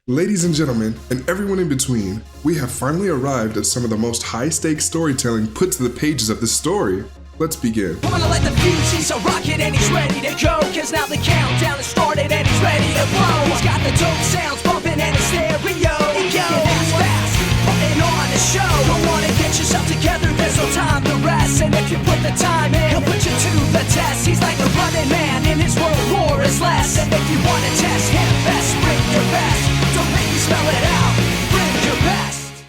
Ladies and gentlemen, and everyone in between, we have finally arrived at some of the most high-stakes storytelling put to the pages of this story. Let's begin. I wanna let the fuse, he's a rocket and he's ready to go. Cause now the countdown has started and he's ready to blow. He's got the dope sounds bumping and his stereo. He goes fast, putting on a show. Don't wanna get yourself together, there's no time to rest. And if you put the time in, he'll put you to the test. He's like a running man and his world war is less. And if you wanna test him, best bring your best. Don't make me spell it out, bring your best.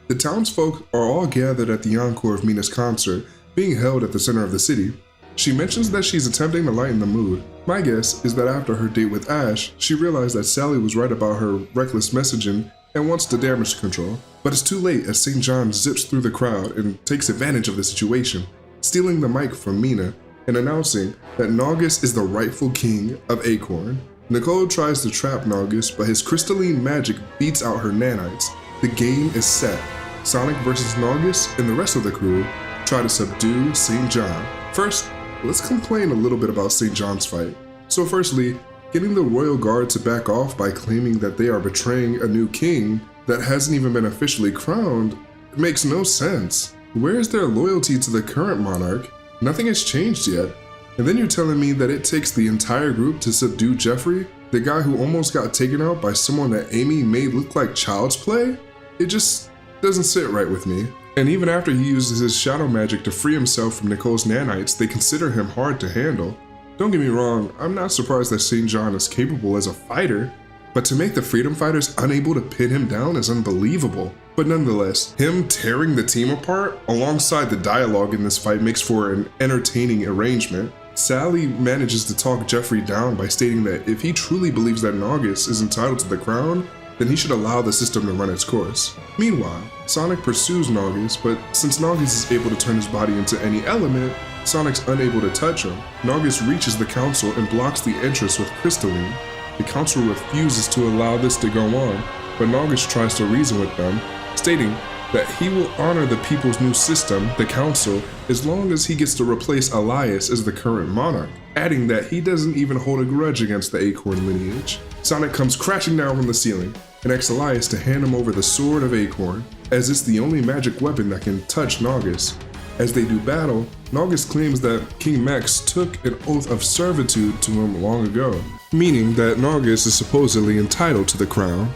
The townsfolk are all gathered at the encore of Mina's concert, being held at the center of the city. She mentions that she's attempting to lighten the mood. My guess is that after her date with Ash, she realized that Sally was right about her reckless messaging and wants to damage control. But it's too late as St. John zips through the crowd and takes advantage of the situation, stealing the mic from Mina and announcing that Naugus is the rightful king of Acorn. Nicole tries to trap Naugus, but his crystalline magic beats out her nanites. The game is set. Sonic versus Naugus and the rest of the crew try to subdue St. John. First, let's complain a little bit about St. John's fight. So firstly, getting the royal guard to back off by claiming that they are betraying a new king that hasn't even been officially crowned makes no sense. Where is their loyalty to the current monarch? Nothing has changed yet. And then you're telling me that it takes the entire group to subdue Jeffrey, the guy who almost got taken out by someone that Amy made look like child's play? It just doesn't sit right with me. And even after he uses his shadow magic to free himself from Nicole's nanites, they consider him hard to handle. Don't get me wrong, I'm not surprised that St. John is capable as a fighter, but to make the freedom fighters unable to pin him down is unbelievable. But nonetheless, him tearing the team apart alongside the dialogue in this fight makes for an entertaining arrangement. Sally manages to talk Jeffrey down by stating that if he truly believes that Naugus is entitled to the crown, then he should allow the system to run its course. Meanwhile, Sonic pursues Naugus, but since Naugus is able to turn his body into any element, Sonic's unable to touch him. Naugus reaches the council and blocks the entrance with crystalline. The council refuses to allow this to go on, but Naugus tries to reason with them, stating that he will honor the people's new system, the council, as long as he gets to replace Elias as the current monarch, adding that he doesn't even hold a grudge against the Acorn lineage. Sonic comes crashing down from the ceiling and asks Elias to hand him over the Sword of Acorn, as it's the only magic weapon that can touch Naugus. As they do battle, Naugus claims that King Mex took an oath of servitude to him long ago, meaning that Naugus is supposedly entitled to the crown.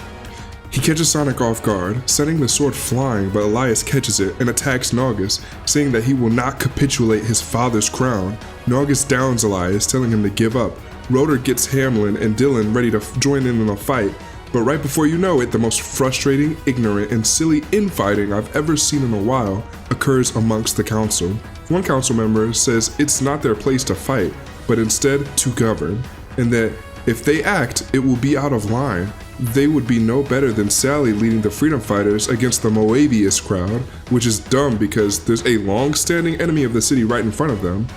He catches Sonic off guard, sending the sword flying, but Elias catches it and attacks Naugus, saying that he will not capitulate his father's crown. Naugus downs Elias, telling him to give up. Rotor gets Hamlin and Dylan ready to join in the fight, but right before you know it, the most frustrating, ignorant, and silly infighting I've ever seen in a while occurs amongst the council. One council member says it's not their place to fight, but instead to govern, and that if they act, it will be out of line. They would be no better than Sally leading the freedom fighters against the Moebius crowd, which is dumb because there's a long-standing enemy of the city right in front of them.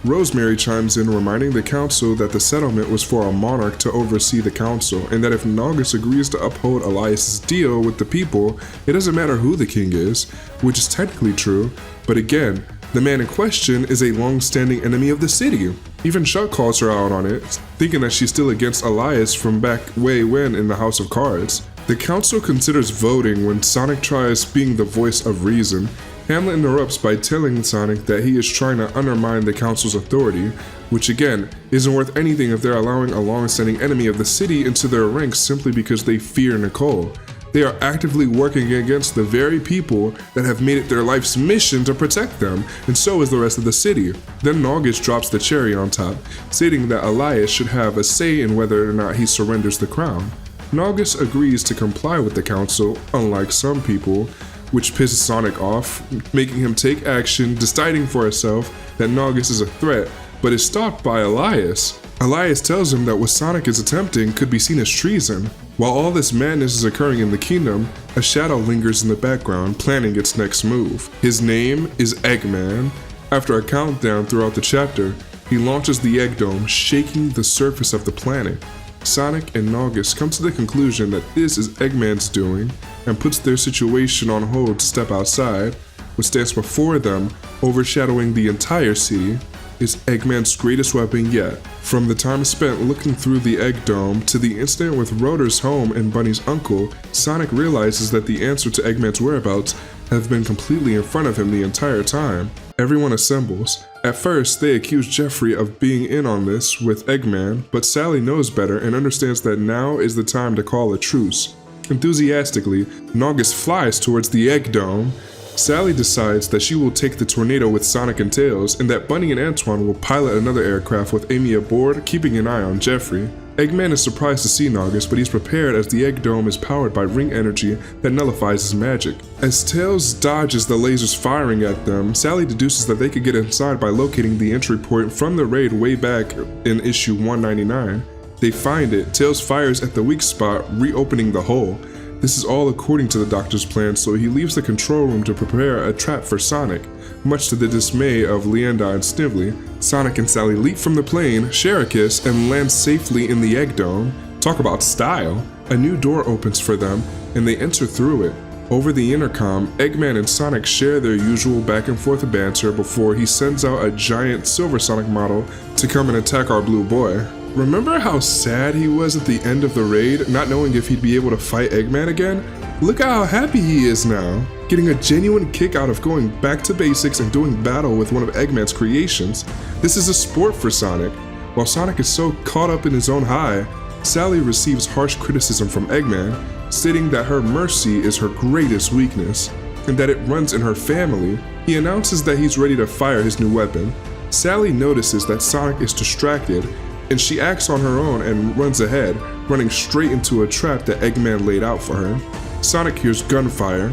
Rosemary chimes in, reminding the council that the settlement was for a monarch to oversee the council, and that if Naugus agrees to uphold Elias's deal with the people, it doesn't matter who the king is, which is technically true, but again, the man in question is a long-standing enemy of the city. Even Chuck calls her out on it, thinking that she's still against Elias from back way when in the House of Cards. The council considers voting when Sonic tries being the voice of reason. Hamlet interrupts by telling Sonic that he is trying to undermine the council's authority, which again, isn't worth anything if they're allowing a long-standing enemy of the city into their ranks simply because they fear Nicole. They are actively working against the very people that have made it their life's mission to protect them, and so is the rest of the city. Then Naugus drops the cherry on top, stating that Elias should have a say in whether or not he surrenders the crown. Naugus agrees to comply with the council, unlike some people, which pisses Sonic off, making him take action, deciding for himself that Naugus is a threat, but is stopped by Elias. Elias tells him that what Sonic is attempting could be seen as treason. While all this madness is occurring in the kingdom, a shadow lingers in the background, planning its next move. His name is Eggman. After a countdown throughout the chapter, he launches the Egg Dome, shaking the surface of the planet. Sonic and Naugus come to the conclusion that this is Eggman's doing, and puts their situation on hold to step outside, which stands before them, overshadowing the entire city. is Eggman's greatest weapon yet. From the time spent looking through the Egg Dome to the incident with Rotor's home and Bunny's uncle, Sonic realizes that the answer to Eggman's whereabouts have been completely in front of him the entire time. Everyone assembles. At first, they accuse Jeffrey of being in on this with Eggman, but Sally knows better and understands that now is the time to call a truce. Enthusiastically, Naugus flies towards the Egg Dome. Sally decides that she will take the tornado with Sonic and Tails, and that Bunny and Antoine will pilot another aircraft with Amy aboard, keeping an eye on Jeffrey. Eggman is surprised to see Naugus, but he's prepared as the Egg Dome is powered by ring energy that nullifies his magic. As Tails dodges the lasers firing at them, Sally deduces that they could get inside by locating the entry point from the raid way back in issue 199. They find it. Tails fires at the weak spot, reopening the hole. This is all according to the Doctor's plan, so he leaves the control room to prepare a trap for Sonic. Much to the dismay of Leanda and Snively, Sonic and Sally leap from the plane, share a kiss, and land safely in the Egg Dome. Talk about style! A new door opens for them, and they enter through it. Over the intercom, Eggman and Sonic share their usual back and forth banter before he sends out a giant Silver Sonic model to come and attack our blue boy. Remember how sad he was at the end of the raid, not knowing if he'd be able to fight Eggman again? Look at how happy he is now, getting a genuine kick out of going back to basics and doing battle with one of Eggman's creations. This is a sport for Sonic. While Sonic is so caught up in his own high, Sally receives harsh criticism from Eggman, stating that her mercy is her greatest weakness, and that it runs in her family. He announces that he's ready to fire his new weapon. Sally notices that Sonic is distracted, and she acts on her own and runs ahead, running straight into a trap that Eggman laid out for her. Sonic hears gunfire.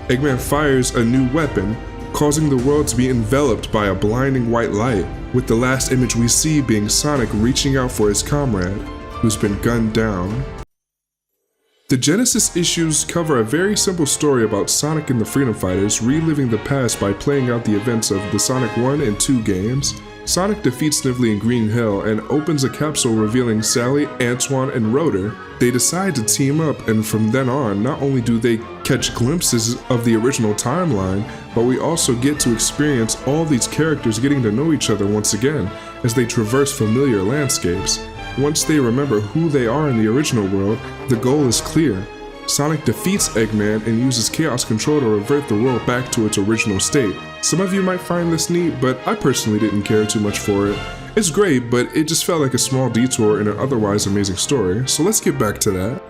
Eggman fires a new weapon, causing the world to be enveloped by a blinding white light, with the last image we see being Sonic reaching out for his comrade, who's been gunned down. The Genesis issues cover a very simple story about Sonic and the Freedom Fighters reliving the past by playing out the events of the Sonic 1 and 2 games. Sonic defeats Snively in Green Hill and opens a capsule revealing Sally, Antoine, and Rotor. They decide to team up, and from then on, not only do they catch glimpses of the original timeline, but we also get to experience all these characters getting to know each other once again as they traverse familiar landscapes. Once they remember who they are in the original world, the goal is clear. Sonic defeats Eggman and uses Chaos Control to revert the world back to its original state. Some of you might find this neat, but I personally didn't care too much for it. It's great, but it just felt like a small detour in an otherwise amazing story, so let's get back to that.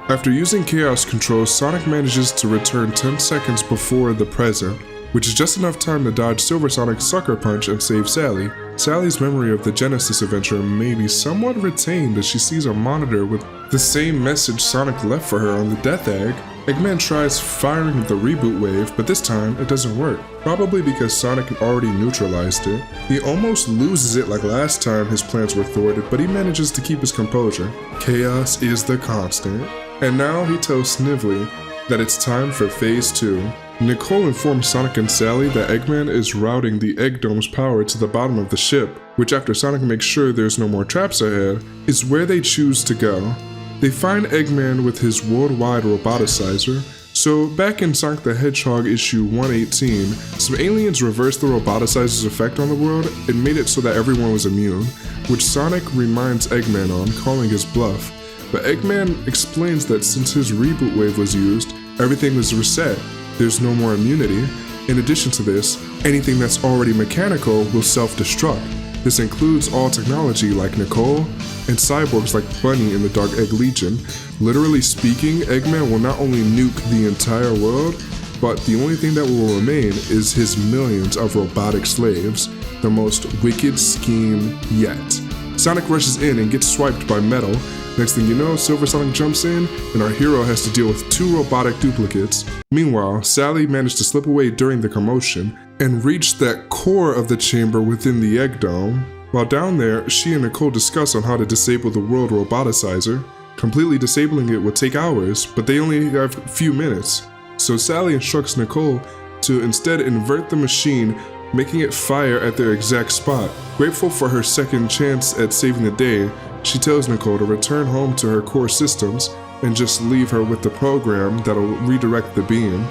After using Chaos Control, Sonic manages to return 10 seconds before the present, which is just enough time to dodge Silver Sonic's sucker punch and save Sally. Sally's memory of the Genesis adventure may be somewhat retained as she sees a monitor with the same message Sonic left for her on the Death Egg. Eggman tries firing the reboot wave, but this time it doesn't work, probably because Sonic already neutralized it. He almost loses it like last time his plans were thwarted, but he manages to keep his composure. Chaos is the constant. And now he tells Snively that it's time for Phase 2. Nicole informs Sonic and Sally that Eggman is routing the Egg Dome's power to the bottom of the ship, which after Sonic makes sure there's no more traps ahead, is where they choose to go. They find Eggman with his worldwide roboticizer. So back in Sonic the Hedgehog issue 118, some aliens reversed the roboticizer's effect on the world and made it so that everyone was immune, which Sonic reminds Eggman on, calling his bluff. But Eggman explains that since his reboot wave was used, everything was reset. There's no more immunity. In addition to this, anything that's already mechanical will self-destruct. This includes all technology like Nicole and cyborgs like Bunny in the Dark Egg Legion. Literally speaking, Eggman will not only nuke the entire world, but the only thing that will remain is his millions of robotic slaves, the most wicked scheme yet. Sonic rushes in and gets swiped by Metal. Next thing you know, Silver Sonic jumps in, and our hero has to deal with 2 robotic duplicates. Meanwhile, Sally managed to slip away during the commotion and reach that core of the chamber within the Egg Dome. While down there, she and Nicole discuss on how to disable the world roboticizer. Completely disabling it would take hours, but they only have a few minutes. So Sally instructs Nicole to instead invert the machine, making it fire at their exact spot. Grateful for her second chance at saving the day, she tells Nicole to return home to her core systems and just leave her with the program that'll redirect the beam.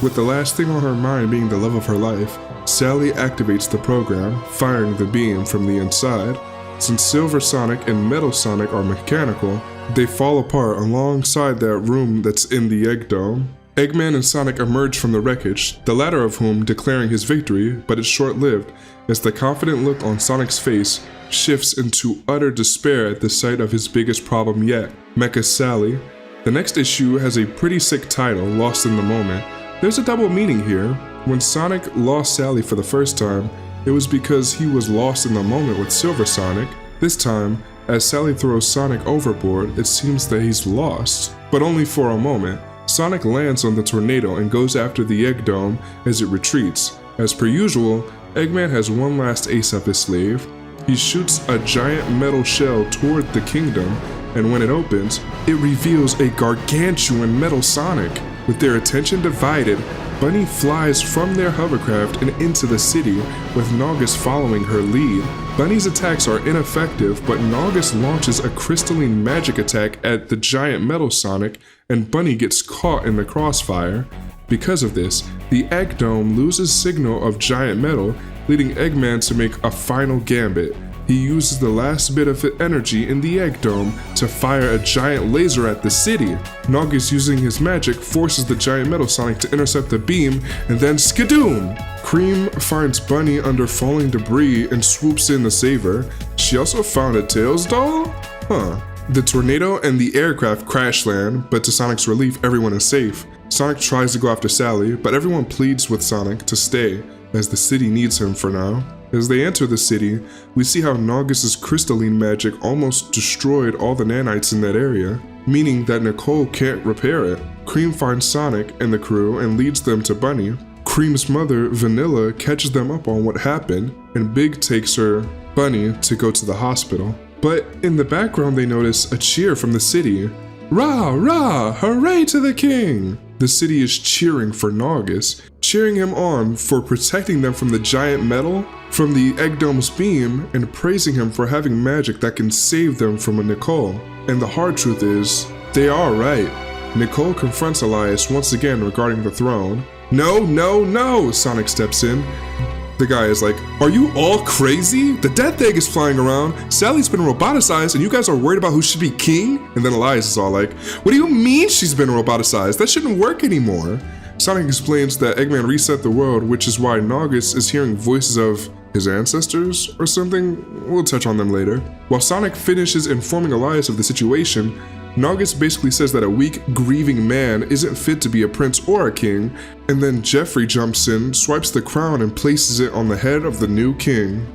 With the last thing on her mind being the love of her life, Sally activates the program, firing the beam from the inside. Since Silver Sonic and Metal Sonic are mechanical, they fall apart alongside that room that's in the Egg Dome. Eggman and Sonic emerge from the wreckage, the latter of whom declaring his victory, but it's short-lived, as the confident look on Sonic's face shifts into utter despair at the sight of his biggest problem yet, Mecha Sally. The next issue has a pretty sick title, Lost in the Moment. There's a double meaning here. When Sonic lost Sally for the first time, it was because he was lost in the moment with Silver Sonic. This time, as Sally throws Sonic overboard, it seems that he's lost, but only for a moment. Sonic lands on the tornado and goes after the Egg Dome as it retreats. As per usual, Eggman has one last ace up his sleeve. He shoots a giant metal shell toward the kingdom, and when it opens, it reveals a gargantuan Metal Sonic. With their attention divided, Bunny flies from their hovercraft and into the city, with Naugus following her lead. Bunny's attacks are ineffective, but Naugus launches a crystalline magic attack at the giant Metal Sonic, and Bunny gets caught in the crossfire. Because of this, the Egg Dome loses signal of giant metal, leading Eggman to make a final gambit. He uses the last bit of energy in the Egg Dome to fire a giant laser at the city. Naugus, using his magic, forces the giant Metal Sonic to intercept the beam, and then skadoom! Cream finds Bunny under falling debris and swoops in to save her. She also found a Tails doll? The tornado and the aircraft crash land, but to Sonic's relief, everyone is safe. Sonic tries to go after Sally, but everyone pleads with Sonic to stay, as the city needs him for now. As they enter the city, we see how Naugus' crystalline magic almost destroyed all the nanites in that area, meaning that Nicole can't repair it. Cream finds Sonic and the crew and leads them to Bunny. Cream's mother, Vanilla, catches them up on what happened, and Big takes her, Bunny, to go to the hospital. But in the background they notice a cheer from the city. Rah, rah, hooray to the king! The city is cheering for Naugus, cheering him on for protecting them from the giant metal, from the Egg Dome's beam, and praising him for having magic that can save them from a Nicole. And the hard truth is, they are right. Nicole confronts Elias once again regarding the throne. No, no, no, Sonic steps in. The guy is like, are you all crazy? The death egg is flying around, Sally's been roboticized, and you guys are worried about who should be king? And then Elias is all like, what do you mean she's been roboticized? That shouldn't work anymore. Sonic explains that Eggman reset the world, which is why Naugus is hearing voices of his ancestors or something. We'll touch on them later. While Sonic finishes informing Elias of the situation, Naugus basically says that a weak, grieving man isn't fit to be a prince or a king, and then Jeffrey jumps in, swipes the crown, and places it on the head of the new king.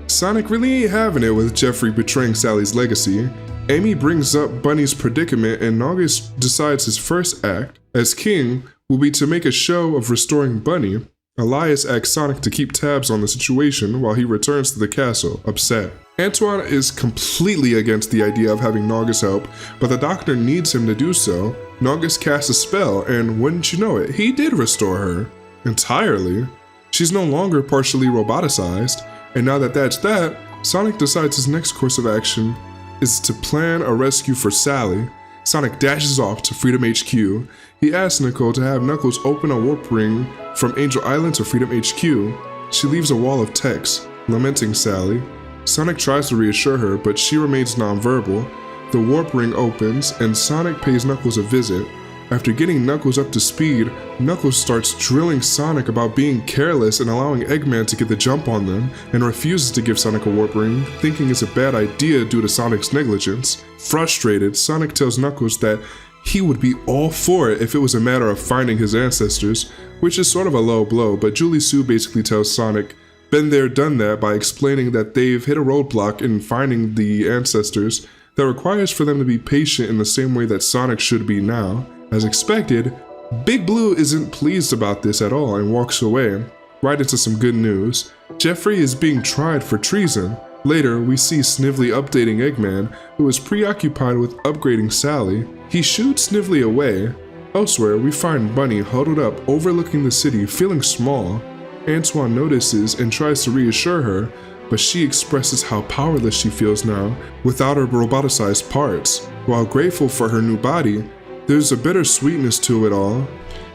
Sonic really ain't having it with Jeffrey betraying Sally's legacy. Amy brings up Bunny's predicament, and Naugus decides his first act, as king, will be to make a show of restoring Bunny. Elias asks Sonic to keep tabs on the situation while he returns to the castle, upset. Antoine is completely against the idea of having Naugus help, but the doctor needs him to do so. Naugus casts a spell, and wouldn't you know it, he did restore her. Entirely. She's no longer partially roboticized, and now that that's that, Sonic decides his next course of action is to plan a rescue for Sally. Sonic dashes off to Freedom HQ. He asks Nicole to have Knuckles open a warp ring from Angel Island to Freedom HQ. She leaves a wall of text, lamenting Sally. Sonic tries to reassure her, but she remains nonverbal. The warp ring opens, and Sonic pays Knuckles a visit. After getting Knuckles up to speed, Knuckles starts drilling Sonic about being careless and allowing Eggman to get the jump on them, and refuses to give Sonic a warp ring, thinking it's a bad idea due to Sonic's negligence. Frustrated, Sonic tells Knuckles that he would be all for it if it was a matter of finding his ancestors, which is sort of a low blow, but Julie Sue basically tells Sonic, been there, done that, by explaining that they've hit a roadblock in finding the ancestors that requires for them to be patient in the same way that Sonic should be now. As expected, Big Blue isn't pleased about this at all and walks away, right into some good news. Jeffrey is being tried for treason. Later, we see Snively updating Eggman, who is preoccupied with upgrading Sally. He shoots Snively away. Elsewhere, we find Bunny huddled up overlooking the city, feeling small. Antoine notices and tries to reassure her, but she expresses how powerless she feels now without her roboticized parts. While grateful for her new body, there's a bitter sweetness to it all.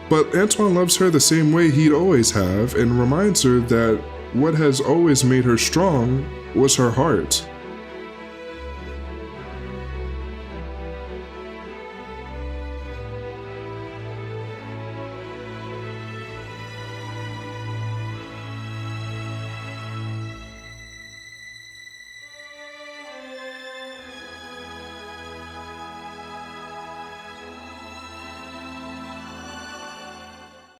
But Antoine loves her the same way he'd always have and reminds her that what has always made her strong was her heart.